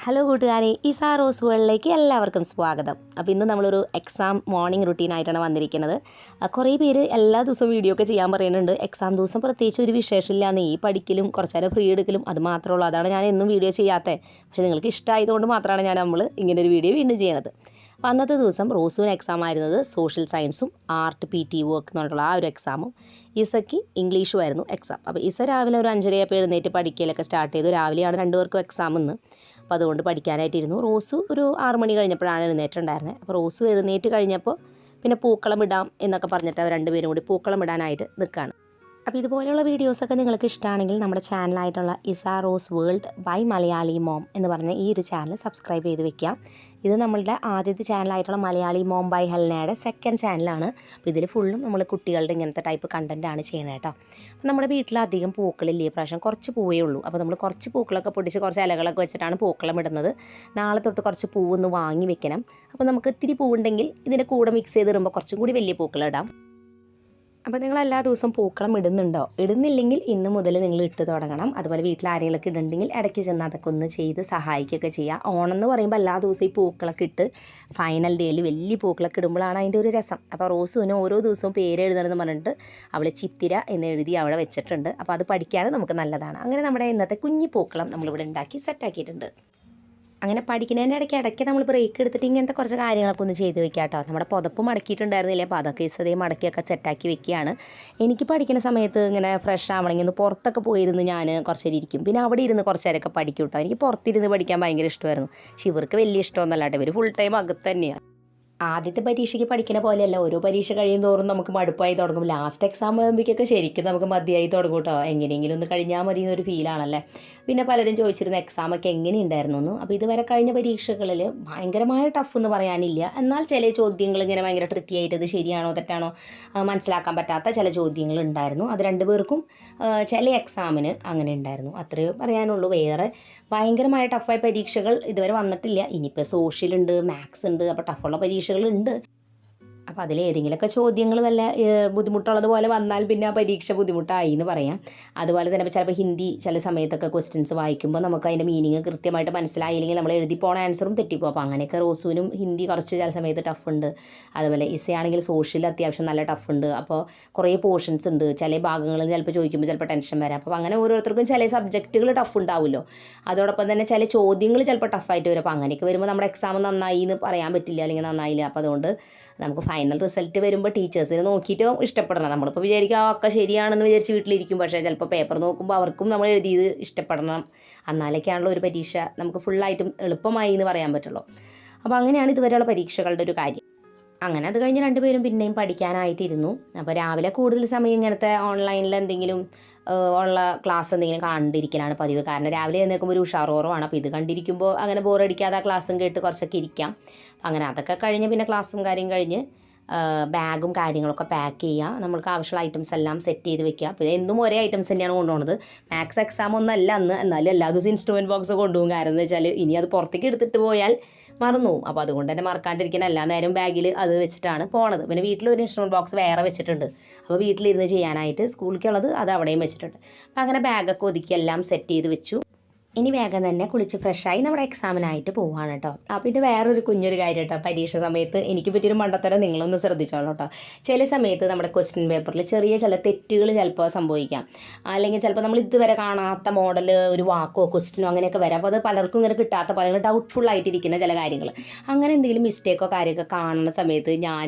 Hello കൂട്ടുകാരെ, Isha rose വേൾഡിലേക്ക് എല്ലാവർക്കും സ്വാഗതം. അപ്പോൾ ഇന്ന് നമ്മളൊരു എക്സാം മോർണിംഗ് റുട്ടീനായിട്ടാണ് വന്നിരിക്കുന്നത്. കുറേ പേര് എല്ലാ ദിവസവും വീഡിയോ ഒക്കെ ചെയ്യാൻ പറയുന്നുണ്ട്. എക്സാം ദിവസം പ്രത്യേകിച്ച് ഒരു വിശേഷമില്ലാന്ന്, ഈ പഠിക്കലും കുറച്ച് നേരം ഫ്രീ എടുക്കലും അത് മാത്രമേ ഉള്ളൂ. അതാണ് ഞാൻ എന്നും വീഡിയോ ചെയ്യാത്തത്. പക്ഷേ നിങ്ങൾക്ക് ഇഷ്ടമായതുകൊണ്ട് മാത്രമാണ് നമ്മൾ ഇങ്ങനെ ഒരു വീഡിയോ വീണ്ടും ചെയ്യണത്. അപ്പോൾ അന്നത്തെ ദിവസം റോസുവിന് എക്സാം ആയിരുന്നത് സോഷ്യൽ സയൻസും ആർട്ട് PT വർക്ക് എന്നുള്ള ആ ഒരു എക്സാമും, ഇസയ്ക്ക് ഇംഗ്ലീഷും ആയിരുന്നു എക്സാം. അപ്പോൾ ഇസ രാവിലെ ഒരു 5:30 എഴുന്നേറ്റ് പഠിക്കലൊക്കെ സ്റ്റാർട്ട് ചെയ്തു. രാവിലെയാണ് രണ്ടുപേർക്കും എക്സാം ഇന്ന്. അപ്പോൾ അതുകൊണ്ട് പഠിക്കാനായിട്ടിരുന്നു. റോസ് ഒരു 6 മണി കഴിഞ്ഞപ്പോഴാണ് എഴുന്നേറ്റുണ്ടായിരുന്നത്. അപ്പോൾ റോസ് എഴുന്നേറ്റ് കഴിഞ്ഞപ്പോൾ പിന്നെ പൂക്കളം ഇടാം എന്നൊക്കെ പറഞ്ഞിട്ട് അവർ രണ്ടുപേരും കൂടി പൂക്കളം ഇടാനായിട്ട് നിൽക്കുകയാണ്. അപ്പോൾ ഇതുപോലെയുള്ള വീഡിയോസൊക്കെ നിങ്ങൾക്ക് ഇഷ്ടമാണെങ്കിൽ നമ്മുടെ ചാനലായിട്ടുള്ള Isa Rose world by Malayali mom എന്ന് പറഞ്ഞ ഈ ഒരു ചാനൽ സബ്സ്ക്രൈബ് ചെയ്ത് വെക്കാം. ഇത് നമ്മളുടെ ആദ്യത്തെ ചാനലായിട്ടുള്ള മലയാളി മോം ബൈ ഹെൽനയുടെ സെക്കൻഡ് ചാനലാണ്. അപ്പോൾ ഇതിൽ ഫുള്ളും നമ്മൾ കുട്ടികളുടെ ഇങ്ങനത്തെ ടൈപ്പ് കണ്ടൻറ്റാണ് ചെയ്യുന്നത് കേട്ടോ. അപ്പോൾ നമ്മുടെ വീട്ടിൽ അധികം പൂക്കളില്ലേ, പ്രാവശ്യം കുറച്ച് പൂവേ ഉള്ളൂ. അപ്പോൾ നമ്മൾ കുറച്ച് പൂക്കളൊക്കെ പൊട്ടിച്ച് കുറച്ച് ഇലകളൊക്കെ വെച്ചിട്ടാണ് പൂക്കളം ഇടുന്നത്. നാളെ തൊട്ട് കുറച്ച് പൂവൊന്ന് വാങ്ങി വെക്കണം. അപ്പോൾ നമുക്ക് ഇത്തിരി പൂവുണ്ടെങ്കിൽ ഇതിൻ്റെ കൂടെ മിക്സ് ചെയ്തിടുമ്പോൾ കുറച്ചും കൂടി വലിയ പൂക്കളിടാം. അപ്പോൾ നിങ്ങൾ എല്ലാ ദിവസവും പൂക്കളം ഇടുന്നുണ്ടോ? ഇടുന്നില്ലെങ്കിൽ ഇന്ന് മുതൽ നിങ്ങൾ ഇട്ട് തുടങ്ങണം. അതുപോലെ വീട്ടിൽ ആരെങ്കിലുമൊക്കെ ഇടുന്നുണ്ടെങ്കിൽ ഇടയ്ക്ക് ചെന്ന് അതൊക്കെ ഒന്ന് ചെയ്ത് സഹായിക്കുകയൊക്കെ ചെയ്യുക. ഓണം എന്ന് പറയുമ്പോൾ എല്ലാ ദിവസവും ഈ പൂക്കളൊക്കെ ഇട്ട് ഫൈനൽ ഡേയിൽ വലിയ പൂക്കളൊക്കെ ഇടുമ്പോഴാണ് അതിൻ്റെ ഒരു രസം. അപ്പോൾ റോസുവിന് ഓരോ ദിവസവും പേര് എഴുതണമെന്ന് പറഞ്ഞിട്ട് അവൾ ചിത്തിര എന്ന് എഴുതി അവിടെ വെച്ചിട്ടുണ്ട്. അപ്പോൾ അത് പഠിക്കാനും നമുക്ക് നല്ലതാണ്. അങ്ങനെ നമ്മുടെ ഇന്നത്തെ കുഞ്ഞി പൂക്കളം നമ്മളിവിടെ ഉണ്ടാക്കി സെറ്റാക്കിയിട്ടുണ്ട്. അങ്ങനെ പഠിക്കുന്നതിൻ്റെ ഇടയ്ക്ക് നമ്മൾ ബ്രേക്ക് എടുത്തിട്ട് ഇങ്ങനത്തെ കുറച്ച് കാര്യങ്ങളൊക്കെ ഒന്ന് ചെയ്ത് വെക്കുക കേട്ടോ. നമ്മുടെ പുതപ്പ് മടക്കിയിട്ടുണ്ടായിരുന്നില്ലേ, അപ്പോൾ അതൊക്കെ ഇസതയും മടക്കിയൊക്കെ സെറ്റാക്കി വെക്കുകയാണ്. എനിക്ക് പഠിക്കുന്ന സമയത്ത് ഇങ്ങനെ ഫ്രഷ് ആവണമെങ്കിൽ ഒന്ന് പുറത്തൊക്കെ പോയിരുന്ന് ഞാൻ കുറച്ച് നേരം ഇരിക്കും. പിന്നെ അവിടെ ഇരുന്ന് കുറച്ച് നേരമൊക്കെ പഠിക്കും കേട്ടോ. എനിക്ക് പുറത്തിരുന്ന് പഠിക്കാൻ ഭയങ്കര ഇഷ്ടമായിരുന്നു. പക്ഷേ ഇവർക്ക് വലിയ ഇഷ്ടമൊന്നുമല്ല കേട്ടോ. ഇവർ ഫുൾ ടൈം അകത്ത് തന്നെയാണ്. ആദ്യത്തെ പരീക്ഷയ്ക്ക് പഠിക്കുന്ന പോലെയല്ല, ഓരോ പരീക്ഷ കഴിയും തോറും നമുക്ക് മടുപ്പായി തുടങ്ങും. ലാസ്റ്റ് എക്സാം ആകുമ്പോഴേക്കൊക്കെ ശരിക്കും നമുക്ക് മതിയായി തുടങ്ങും കേട്ടോ. എങ്ങനെയെങ്കിലും ഒന്ന് കഴിഞ്ഞാൽ മതി എന്നൊരു ഫീലാണല്ലേ. പിന്നെ പലരും ചോദിച്ചിരുന്ന എക്സാമൊക്കെ എങ്ങനെ ഉണ്ടായിരുന്നു എന്ന്. അപ്പോൾ ഇതുവരെ കഴിഞ്ഞ പരീക്ഷകളിൽ ഭയങ്കരമായ ടഫ് എന്ന് പറയാനില്ല. എന്നാൽ ചില ചോദ്യങ്ങൾ ഇങ്ങനെ ഭയങ്കര ട്രിക്കി ആയിട്ട് ഇത് ശരിയാണോ തെറ്റാണോ മനസ്സിലാക്കാൻ പറ്റാത്ത ചില ചോദ്യങ്ങൾ ഉണ്ടായിരുന്നു. അത് രണ്ടുപേർക്കും ചില എക്സാമിന് അങ്ങനെ ഉണ്ടായിരുന്നു. അത്രയേ പറയാനുള്ളൂ. വേറെ ഭയങ്കരമായ ടഫായ പരീക്ഷകൾ ഇതുവരെ വന്നിട്ടില്ല. ഇനിയിപ്പോൾ സോഷ്യലുണ്ട്, മാത്സ് ഉണ്ട്. അപ്പോൾ ടഫുള്ള പരീക്ഷകളുണ്ട്. അപ്പോൾ അതിലേതെങ്കിലുമൊക്കെ ചോദ്യങ്ങൾ വല്ല ബുദ്ധിമുട്ടുള്ളതുപോലെ വന്നാൽ പിന്നെ ആ പരീക്ഷ ബുദ്ധിമുട്ടായി എന്ന് പറയാം. അതുപോലെ തന്നെ ചിലപ്പോൾ ഹിന്ദി ചില സമയത്തൊക്കെ ക്വസ്റ്റ്യൻസ് വായിക്കുമ്പോൾ നമുക്ക് അതിൻ്റെ മീനിങ് കൃത്യമായിട്ട് മനസ്സിലായില്ലെങ്കിൽ നമ്മൾ എഴുതി പോണ ആൻസറും തെറ്റിപ്പോകും. അപ്പോൾ അങ്ങനെയൊക്കെ റോസുവിനും ഹിന്ദി കുറച്ച് ചില സമയത്ത് ടഫുണ്ട്. അതുപോലെ ഇസയാണെങ്കിൽ സോഷ്യൽ അത്യാവശ്യം നല്ല ടഫുണ്ട്. അപ്പോൾ കുറേ പോർഷൻസ് ഉണ്ട്. ചില ഭാഗങ്ങളിൽ ചിലപ്പോൾ ചോദിക്കുമ്പോൾ ചിലപ്പോൾ ടെൻഷൻ വരാം. അപ്പോൾ അങ്ങനെ ഓരോരുത്തർക്കും ചില സബ്ജക്റ്റുകൾ ടഫ് ഉണ്ടാവുമല്ലോ. അതോടൊപ്പം തന്നെ ചില ചോദ്യങ്ങൾ ചിലപ്പോൾ ടഫായിട്ട് വരും. അപ്പോൾ അങ്ങനെയൊക്കെ വരുമ്പോൾ നമ്മുടെ എക്സാം നന്നായി എന്ന് പറയാൻ പറ്റില്ല, അല്ലെങ്കിൽ നന്നായില്ല. അപ്പോൾ അതുകൊണ്ട് നമുക്ക് ഫൈനൽ റിസൾട്ട് വരുമ്പോൾ ടീച്ചേഴ്സിനെ നോക്കിയിട്ട് ഇഷ്ടപ്പെടണം. നമ്മളിപ്പോൾ വിചാരിക്കുക ഒക്കെ ശരിയാണെന്ന് വിചാരിച്ച് വീട്ടിലിരിക്കും. പക്ഷേ ചിലപ്പോൾ പേപ്പർ നോക്കുമ്പോൾ അവർക്കും നമ്മൾ എഴുതിയത് ഇഷ്ടപ്പെടണം. എന്നാലൊക്കെയാണല്ലോ ഒരു പരീക്ഷ നമുക്ക് ഫുള്ളായിട്ടും എളുപ്പമായി എന്ന് പറയാൻ പറ്റുള്ളൂ. അപ്പോൾ അങ്ങനെയാണ് ഇതുവരെയുള്ള പരീക്ഷകളുടെ ഒരു കാര്യം. അങ്ങനെ അത് കഴിഞ്ഞ് രണ്ടുപേരും പിന്നെയും പഠിക്കാനായിട്ടിരുന്നു. അപ്പോൾ രാവിലെ കൂടുതൽ സമയം ഇങ്ങനത്തെ ഓൺലൈനിൽ എന്തെങ്കിലും ഉള്ള ക്ലാസ് എന്തെങ്കിലും കണ്ടിരിക്കലാണ് പതിവ്. കാരണം രാവിലെ എഴുന്നേൽക്കുമ്പോൾ ഒരു ഉഷാറോറമാണ്. അപ്പോൾ ഇത് കണ്ടിരിക്കുമ്പോൾ അങ്ങനെ ബോറടിക്കാതെ ആ ക്ലാസ്സും കേട്ട് കുറച്ചൊക്കെ ഇരിക്കാം. അങ്ങനെ അതൊക്കെ കഴിഞ്ഞ് പിന്നെ ക്ലാസ്സും കാര്യം കഴിഞ്ഞ് ബാഗും കാര്യങ്ങളൊക്കെ പാക്ക് ചെയ്യുക. നമ്മൾക്ക് ആവശ്യമുള്ള ഐറ്റംസ് എല്ലാം സെറ്റ് ചെയ്ത് വെക്കുക. അപ്പോൾ എന്നും ഒരേ ഐറ്റംസ് തന്നെയാണ് കൊണ്ടുപോകുന്നത്. മാത്സ് എക്സാം ഒന്നല്ല അന്ന്, എന്നാലും എല്ലാ ദിവസവും ഇൻസ്ട്രുമെൻറ്റ് ബോക്സ് കൊണ്ടുപോകും. കാരണം എന്ന് വെച്ചാൽ ഇനി അത് പുറത്തേക്ക് എടുത്തിട്ട് പോയാൽ മറന്നു പോകും. അപ്പോൾ അതുകൊണ്ട് തന്നെ മറക്കാണ്ടിരിക്കുന്ന എല്ലാ നേരം ബാഗിൽ അത് വെച്ചിട്ടാണ് പോണത്. പിന്നെ വീട്ടിലൊരു ഇൻസ്ട്രുമെൻറ്റ് ബോക്സ് വേറെ വെച്ചിട്ടുണ്ട്. അപ്പോൾ വീട്ടിലിരുന്ന് ചെയ്യാനായിട്ട് സ്കൂളിലേക്കുള്ളത് അത് അവിടെയും വെച്ചിട്ടുണ്ട്. അപ്പോൾ അങ്ങനെ ബാഗൊക്കെ ഒതുക്കി എല്ലാം സെറ്റ് ചെയ്ത് വെച്ചു. ഇനി വേഗം തന്നെ കുളിച്ച് ഫ്രഷായി നമ്മുടെ എക്സാമിനായിട്ട് പോവുകയാണ് കേട്ടോ. അപ്പോൾ ഇത് വേറൊരു കുഞ്ഞൊരു കാര്യം കേട്ടോ. പരീക്ഷ സമയത്ത് എനിക്ക് പറ്റിയൊരു മണ്ടത്തരം നിങ്ങളൊന്ന് ശ്രദ്ധിച്ചോളൂ കേട്ടോ. ചില സമയത്ത് നമ്മുടെ ക്വസ്റ്റ്യൻ പേപ്പറിൽ ചെറിയ ചില തെറ്റുകൾ ചിലപ്പോൾ സംഭവിക്കാം. അല്ലെങ്കിൽ ചിലപ്പോൾ നമ്മൾ ഇതുവരെ കാണാത്ത മോഡൽ ഒരു വാക്കോ ക്വസ്റ്റ്യനോ അങ്ങനെയൊക്കെ വരാം. അപ്പോൾ അത് പലർക്കും ഇങ്ങനെ കിട്ടാത്ത പലരും ഡൗട്ട്ഫുൾ ആയിട്ടിരിക്കുന്ന ചില കാര്യങ്ങൾ, അങ്ങനെ എന്തെങ്കിലും മിസ്റ്റേക്കോ കാര്യമൊക്കെ കാണുന്ന സമയത്ത്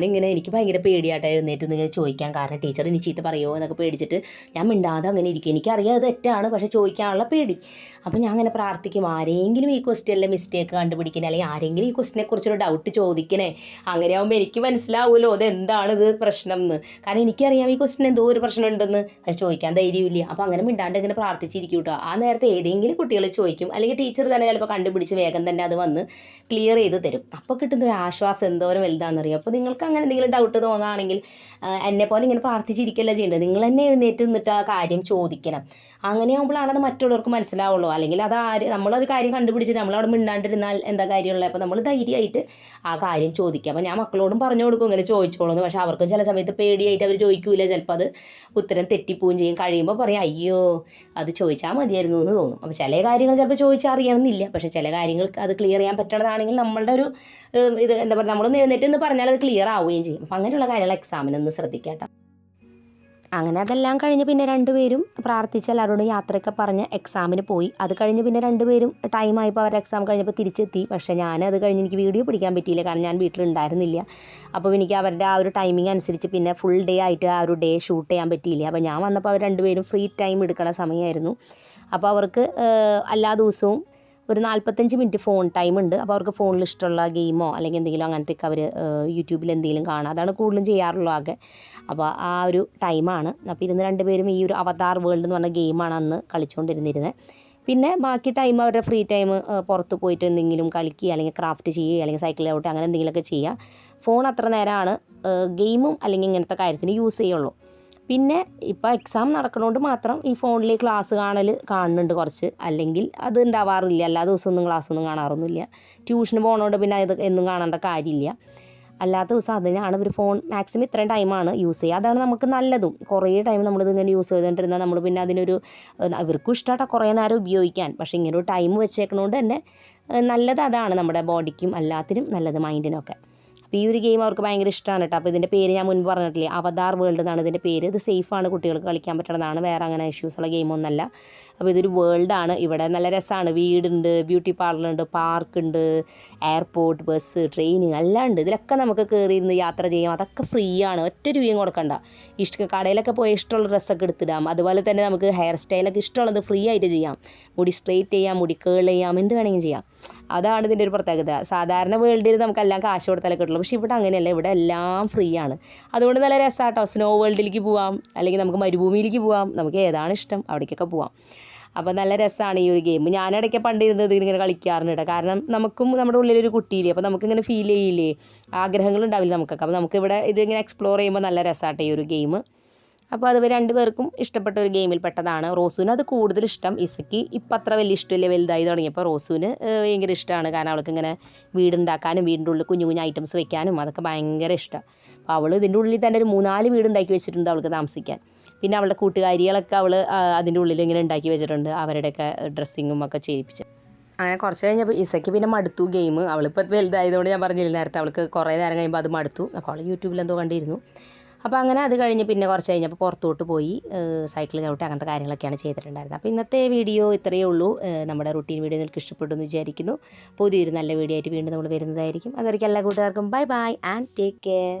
എനിക്ക് ഭയങ്കര പേടിയായിട്ട് എഴുന്നേറ്റ് ഇങ്ങനെ ചോദിക്കാൻ. കാരണം ടീച്ചർ ഇനി ചീത്ത പറയുമോ എന്നൊക്കെ പേടിച്ചിട്ട് ഞാൻ മിണ്ടാതെ അങ്ങനെ ഇരിക്കും. എനിക്കറിയാം അത് തെറ്റാണ്, പക്ഷേ ചോദിക്കാനുള്ള പേടി. അപ്പോൾ ഞാൻ അങ്ങനെ പ്രാർത്ഥിക്കും, ആരെങ്കിലും ഈ ക്വസ്റ്റ്യനിലെ മിസ്റ്റേക്ക് കണ്ടുപിടിക്കണേ, അല്ലെങ്കിൽ ആരെങ്കിലും ഈ ക്വസ്റ്റ്യനെ കുറിച്ചൊരു ഡൗട്ട് ചോദിക്കണേ. അങ്ങനെ ആകുമ്പോൾ എനിക്ക് മനസ്സിലാവുമല്ലോ അതെന്താണിത് പ്രശ്നം എന്ന്. കാരണം എനിക്കറിയാം ഈ ക്വസ്റ്റ്യൻ എന്തോ ഒരു പ്രശ്നം ഉണ്ടെന്ന്, അത് ചോദിക്കാൻ ധൈര്യമില്ല. അപ്പോൾ അങ്ങനെ മിണ്ടാണ്ട് ഇങ്ങനെ പ്രാർത്ഥിച്ചിരിക്കും കേട്ടോ. ആ നേരത്തെ ഏതെങ്കിലും കുട്ടികൾ ചോദിക്കും, അല്ലെങ്കിൽ ടീച്ചർ തന്നെ ചിലപ്പോൾ കണ്ടുപിടിച്ച് വേഗം തന്നെ അത് വന്ന് ക്ലിയർ ചെയ്ത് തരും. അപ്പോൾ കിട്ടുന്ന ഒരു ആശ്വാസം എന്തോരം വലുതാണെന്നറിയാം. അപ്പോൾ നിങ്ങൾക്ക് അങ്ങനെ എന്തെങ്കിലും ഡൗട്ട് തോന്നുകയാണെങ്കിൽ എന്നെപ്പോലെ ഇങ്ങനെ പ്രാർത്ഥിച്ചിരിക്കുകയല്ല ചെയ്യേണ്ടത്. നിങ്ങൾ തന്നെ എഴുന്നേറ്റ് നിന്നിട്ട് ആ കാര്യം ചോദിക്കണം. അങ്ങനെയാകുമ്പോഴാണ് അത് മറ്റുള്ളവർക്ക് മനസ്സിലാവുള്ളൂ. അല്ലെങ്കിൽ അത് നമ്മളൊരു കാര്യം കണ്ടുപിടിച്ചിട്ട് നമ്മളവിടെ മിണ്ടാണ്ടിരുന്നാൽ എന്താ കാര്യമുള്ളത്. അപ്പോൾ നമ്മൾ ധൈര്യമായിട്ട് ആ കാര്യം ചോദിക്കുക. അപ്പോൾ ഞാൻ മക്കളോടും പറഞ്ഞു കൊടുക്കും ഇങ്ങനെ ചോദിച്ചോളൂന്ന്. പക്ഷേ അവർക്കും ചില സമയത്ത് പേടിയായിട്ട് അവർ ചോദിക്കൂല. ചിലപ്പോൾ അത് ഉത്തരം തെറ്റിപ്പോവും ചെയ്യും. കഴിയുമ്പോൾ പറയും അയ്യോ അത് ചോദിച്ചാൽ മതിയായിരുന്നു എന്ന് തോന്നും. അപ്പോൾ ചില കാര്യങ്ങൾ ചിലപ്പോൾ ചോദിച്ചാൽ അറിയണമെന്നില്ല. പക്ഷേ ചില കാര്യങ്ങൾ അത് ക്ലിയർ ചെയ്യാൻ പറ്റണതാണെങ്കിൽ നമ്മളുടെ ഒരു ഇത് എന്താ പറയുക, നമ്മളൊന്ന് എഴുന്നേറ്റ് എന്ന് പറഞ്ഞാൽ അത് ക്ലിയർ ആവുകയും ചെയ്യും. അപ്പോൾ അങ്ങനെയുള്ള കാര്യങ്ങൾ എക്സാമിനൊന്ന് ശ്രദ്ധിക്കാം കേട്ടോ. അങ്ങനെ അതെല്ലാം കഴിഞ്ഞ് പിന്നെ രണ്ടുപേരും പ്രാർത്ഥിച്ച് എല്ലാവരോടും യാത്രയൊക്കെ പറഞ്ഞ് എക്സാമിന് പോയി. അത് കഴിഞ്ഞ് പിന്നെ രണ്ടുപേരും ടൈമായപ്പോൾ അവരുടെ എക്സാം കഴിഞ്ഞപ്പോൾ തിരിച്ചെത്തി. പക്ഷേ അത് കഴിഞ്ഞ് എനിക്ക് വീഡിയോ പിടിക്കാൻ പറ്റിയില്ല, കാരണം ഞാൻ വീട്ടിലുണ്ടായിരുന്നില്ല. അപ്പോൾ എനിക്ക് അവരുടെ ആ ഒരു ടൈമിംഗ് അനുസരിച്ച് പിന്നെ ഫുൾ ഡേ ആയിട്ട് ആ ഒരു ഡേ ഷൂട്ട് ചെയ്യാൻ പറ്റിയില്ല. അപ്പോൾ ഞാൻ വന്നപ്പോൾ അവർ രണ്ടുപേരും ഫ്രീ ടൈം എടുക്കണ സമയമായിരുന്നു. അപ്പോൾ അവർക്ക് എല്ലാ ദിവസവും ഒരു 45 മിനിറ്റ് ഫോൺ ടൈം ഉണ്ട്. അപ്പോൾ അവർക്ക് ഫോണിൽ ഇഷ്ടമുള്ള ഗെയിമോ അല്ലെങ്കിൽ എന്തെങ്കിലും അങ്ങനത്തെയൊക്കെ അവർ യൂട്യൂബിൽ എന്തെങ്കിലും കാണാം. അതാണ് കൂടുതലും ചെയ്യാറുള്ളൂ ആകെ. അപ്പോൾ ആ ഒരു ടൈമാണ്. അപ്പോൾ ഇരുന്ന് രണ്ടുപേരും ഈ ഒരു അവതാർ വേൾഡ് എന്ന് പറഞ്ഞ ഗെയിമാണ് അന്ന് കളിച്ചുകൊണ്ടിരുന്നത്. പിന്നെ ബാക്കി ടൈം അവരുടെ ഫ്രീ ടൈം പുറത്ത് പോയിട്ട് എന്തെങ്കിലും കളിക്കുക, അല്ലെങ്കിൽ ക്രാഫ്റ്റ് ചെയ്യുക, അല്ലെങ്കിൽ സൈക്കിൾ ചവിട്ടുക, അങ്ങനെ എന്തെങ്കിലുമൊക്കെ ചെയ്യുക. ഫോൺ അത്ര നേരമാണ് ഗെയിമും അല്ലെങ്കിൽ ഇങ്ങനത്തെ കാര്യത്തിന് യൂസ് ചെയ്യുള്ളൂ. പിന്നെ ഇപ്പോൾ എക്സാം നടക്കുന്നതുകൊണ്ട് മാത്രം ഈ ഫോണിൽ ക്ലാസ് കാണുന്നുണ്ട് കുറച്ച്, അല്ലെങ്കിൽ അത് ഉണ്ടാവാറില്ല. എല്ലാ ദിവസമൊന്നും ക്ലാസ്സൊന്നും കാണാറൊന്നുമില്ല. ട്യൂഷന് പോകുന്നതുകൊണ്ട് പിന്നെ അത് എന്നും കാണേണ്ട കാര്യമില്ല. അല്ലാത്ത ദിവസം അതിനാണ് ഒരു ഫോൺ മാക്സിമം ഇത്രയും ടൈമാണ് യൂസ് ചെയ്യുക. അതാണ് നമുക്ക് നല്ലതും. കുറേ ടൈം നമ്മളിതിങ്ങനെ യൂസ് ചെയ്തുകൊണ്ടിരുന്നാൽ നമ്മൾ പിന്നെ അതിനൊരു ഇവർക്കും ഇഷ്ടമായിട്ടാ കുറേ നേരം ഉപയോഗിക്കാൻ. പക്ഷേ ഇങ്ങനെ ഒരു ടൈം വെച്ചേക്കണോണ്ട് തന്നെ നല്ലത് അതാണ്, നമ്മുടെ ബോഡിക്കും എല്ലാത്തിനും നല്ലത്, മൈൻഡിനൊക്കെ. അപ്പോൾ ഈ ഒരു ഗെയിം അവർക്ക് ഭയങ്കര ഇഷ്ടമാണ് കേട്ടോ. അപ്പോൾ ഇതിൻ്റെ പേര് ഞാൻ മുൻപ് പറഞ്ഞിട്ടില്ലേ, അവതാർ വേൾഡ് എന്നാണ് ഇതിൻ്റെ പേര്. ഇത് സേഫാണ്, കുട്ടികൾക്ക് കളിക്കാൻ പറ്റുന്നതാണ്, വേറെ അങ്ങനെ ഇഷ്യൂസുള്ള ഗെയിമൊന്നുമല്ല. അപ്പോൾ ഇതൊരു വേൾഡാണ്. ഇവിടെ നല്ല രസമാണ്. വീടുണ്ട്, ബ്യൂട്ടി പാർലറുണ്ട്, പാർക്കുണ്ട്, എയർപോർട്ട്, ബസ്, ട്രെയിൻ എല്ലാം ഉണ്ട്. ഇതിലൊക്കെ നമുക്ക് കയറിയിരുന്ന് യാത്ര ചെയ്യാം. അതൊക്കെ ഫ്രീ ആണ്, ഒറ്റ രൂപയും കൊടുക്കണ്ട. കടയിലൊക്കെ പോയി ഇഷ്ടമുള്ള ഡ്രസ്സൊക്കെ എടുത്തിടാം. അതുപോലെ തന്നെ നമുക്ക് ഹെയർ സ്റ്റൈലൊക്കെ ഇഷ്ടമുള്ളത് ഫ്രീ ആയിട്ട് ചെയ്യാം. മുടി സ്ട്രെയിറ്റ് ചെയ്യാം, മുടി കേൾ ചെയ്യാം, എന്ത് വേണമെങ്കിലും ചെയ്യാം. അതാണ് ഇതിൻ്റെ ഒരു പ്രത്യേകത. സാധാരണ വേൾഡിൽ നമുക്കെല്ലാം കാശ് കൊടുത്താലേ കിട്ടുള്ളൂ. പക്ഷേ ഇവിടെ അങ്ങനെയല്ല, ഇവിടെ എല്ലാം ഫ്രീ ആണ്. അതുകൊണ്ട് നല്ല രസമാട്ടോ. സ്നോ വേൾഡിലേക്ക് പോവാം, അല്ലെങ്കിൽ നമുക്ക് മരുഭൂമിയിലേക്ക് പോവാം, നമുക്ക് ഏതാണ് ഇഷ്ടം അവിടേക്കൊക്കെ പോവാം. അപ്പോൾ നല്ല രസമാണ് ഈ ഒരു ഗെയിം. ഞാനിടയ്ക്ക് പണ്ടിരുന്നത് ഇങ്ങനെ കളിക്കാറുണ്ട് കേട്ടോ. കാരണം നമുക്കും നമ്മുടെ ഉള്ളിലൊരു കുട്ടിയില്ലേ, അപ്പോൾ നമുക്കിങ്ങനെ ഫീൽ ചെയ്യില്ലേ, ആഗ്രഹങ്ങളുണ്ടാവില്ല നമുക്കൊക്കെ. അപ്പോൾ നമുക്കിവിടെ ഇതിങ്ങനെ എക്സ്പ്ലോർ ചെയ്യുമ്പോൾ നല്ല രസമാട്ടോ ഈ ഒരു ഗെയിം. അപ്പോൾ അത് രണ്ടുപേർക്കും ഇഷ്ടപ്പെട്ട ഒരു ഗെയിമിൽ പെട്ടതാണ്. റോസുവിന് അത് കൂടുതൽ ഇഷ്ടം. ഇസയ്ക്ക് ഇപ്പം അത്ര വലിയ ഇഷ്ടമില്ല, വലുതായി തുടങ്ങിയപ്പോൾ റോസുവിന് ഭയങ്കര ഇഷ്ടമാണ്. കാരണം അവൾക്ക് ഇങ്ങനെ വീടുണ്ടാക്കാനും വീടിൻ്റെ ഉള്ളിൽ കുഞ്ഞു കുഞ്ഞു ഐറ്റംസ് വെക്കാനും അതൊക്കെ ഭയങ്കര ഇഷ്ടം. അപ്പോൾ അവൾ ഇതിൻ്റെ ഉള്ളിൽ തന്നെ ഒരു 3-4 വീടുണ്ടാക്കി വെച്ചിട്ടുണ്ട് അവൾക്ക് താമസിക്കാൻ. പിന്നെ അവളുടെ കൂട്ടുകാരികളൊക്കെ അവൾ അതിൻ്റെ ഉള്ളിൽ ഇങ്ങനെ ഉണ്ടാക്കി വെച്ചിട്ടുണ്ട്, അവരുടെയൊക്കെ ഡ്രസ്സിങ്ങും ഒക്കെ ചെയ്യിപ്പിച്ച്. അങ്ങനെ കുറച്ച് കഴിഞ്ഞപ്പോൾ ഇസയ്ക്ക് പിന്നെ മടുത്തു ഗെയിം. അവളിപ്പോൾ വലുതായതുകൊണ്ട് ഞാൻ പറഞ്ഞില്ല നേരത്തെ, അവൾക്ക് കുറേ നേരം കഴിയുമ്പോൾ അത് മടുത്തു. അപ്പോൾ അവൾ യൂട്യൂബിൽ എന്തോ കണ്ടിരുന്നു. അപ്പോൾ അങ്ങനെ അത് കഴിഞ്ഞ് പിന്നെ കുറച്ച് കഴിഞ്ഞപ്പോൾ പുറത്തോട്ട് പോയി സൈക്കിൾ ചവിട്ടി അങ്ങനത്തെ കാര്യങ്ങളൊക്കെയാണ് ചെയ്തിട്ടുണ്ടായിരുന്നത്. അപ്പോൾ ഇന്നത്തെ വീഡിയോ ഇത്രയേ ഉള്ളൂ. നമ്മുടെ റുട്ടീൻ വീഡിയോ നിങ്ങൾക്ക് ഇഷ്ടപ്പെട്ടു എന്ന് വിചാരിക്കുന്നു. പുതിയൊരു നല്ല വീഡിയോ ആയിട്ട് വീണ്ടും നമ്മൾ വരുന്നതായിരിക്കും. അതുവരെയ്ക്കും എല്ലാ കൂട്ടുകാർക്കും bye bye and take care.